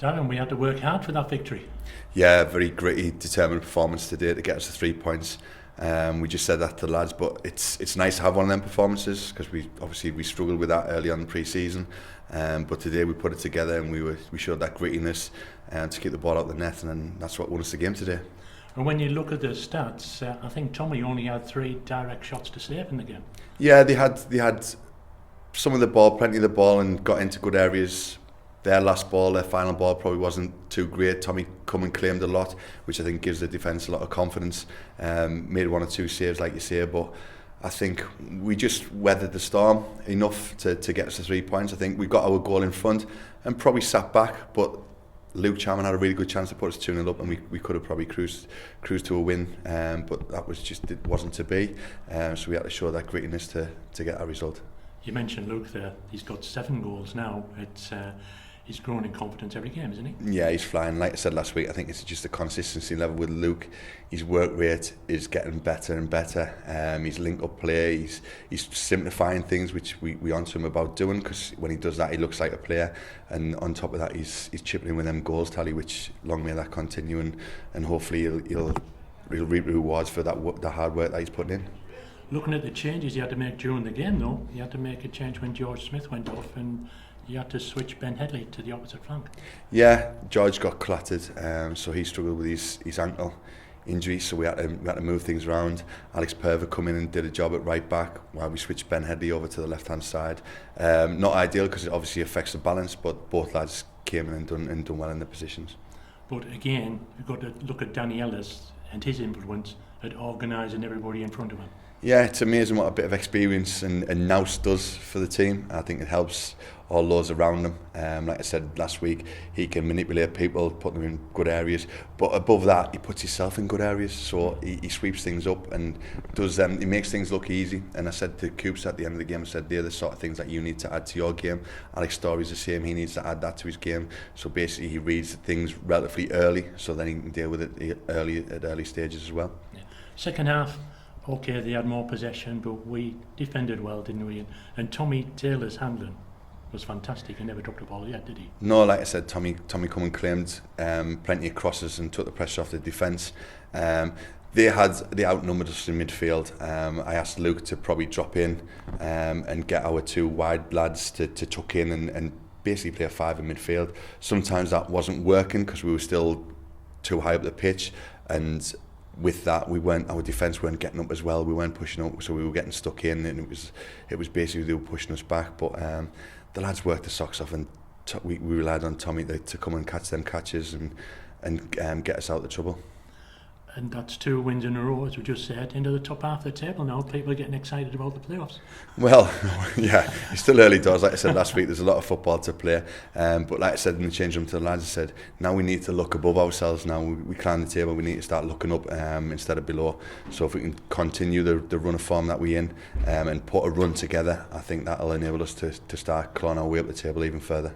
Darren, we had to work hard for that victory. Yeah, very gritty, determined performance today to get us to 3 points. We just said that to the lads, but it's nice to have one of them performances because we struggled with that early on in pre-season. But today we put it together and we showed that grittiness to keep the ball out the net, and then that's what won us the game today. And when you look at the stats, I think Tommy only had 3 direct shots to save in the game. Yeah, they had some of the ball, plenty of the ball, and got into good areas. Their last ball, their final ball probably wasn't too great. Tommy come and claimed a lot, which I think gives the defence a lot of confidence. Made 1 or 2 saves, like you say, but I think we just weathered the storm enough to get us to 3 points. I think we got our goal in front and probably sat back, but Luke Charman had a really good chance to put us 2-0 up, and we could have probably cruised to a win, but that was just, it wasn't to be. So we had to show that grittiness to get our result. You mentioned Luke there. He's got 7 goals now. He's growing in confidence every game, isn't he? Yeah, he's flying. Like I said last week, I think it's just the consistency level with Luke. His work rate is getting better and better. His link-up play, he's simplifying things, which we on to him about doing, because when he does that, he looks like a player. And on top of that, he's chipping in with them goals tally, which long may that continue, and hopefully he'll reap rewards for the hard work that he's putting in. Looking at the changes he had to make during the game, though, he had to make a change when George Smith went off, and you had to switch Ben Headley to the opposite flank. Yeah, George got clattered, so he struggled with his ankle injury, so we had to move things around. Alex Perver come in and did a job at right back while we switched Ben Headley over to the left hand side. Not ideal because it obviously affects the balance, but both lads came in and done well in the positions. But again, you've got to look at Danny Ellis and his influence at organising everybody in front of him. Yeah, it's amazing what a bit of experience and nous does for the team. I think it helps all those around him. Like I said last week, he can manipulate people, put them in good areas. But above that, he puts himself in good areas. So he sweeps things up and does he makes things look easy. And I said to Coops at the end of the game, I said, they're the sort of things that you need to add to your game. Alex Story's the same, he needs to add that to his game. So basically, he reads things relatively early, so then he can deal with it at early stages as well. Yeah. Second half, okay, they had more possession, but we defended well, didn't we? And Tommy Taylor's handling was fantastic. He never dropped the ball yet, did he? No, like I said, Tommy come and claimed plenty of crosses and took the pressure off the defence. They outnumbered us in midfield. I asked Luke to probably drop in and get our 2 wide lads to tuck in and basically play a 5 in midfield. Sometimes that wasn't working because we were still too high up the pitch, and with that, our defence weren't getting up as well. We weren't pushing up, so we were getting stuck in, and it was basically they were pushing us back. But the lads worked the socks off, and we relied on Tommy to come and catch them catches and get us out of the trouble. And that's 2 wins in a row, as we just said, into the top half of the table now. People are getting excited about the playoffs. Well, yeah, it's still early doors. Like I said last week, there's a lot of football to play. But like I said in the change room to the lads, I said, now we need to look above ourselves now. We climb the table, we need to start looking up instead of below. So if we can continue the run of form that we're in and put a run together, I think that'll enable us to start clawing our way up the table even further.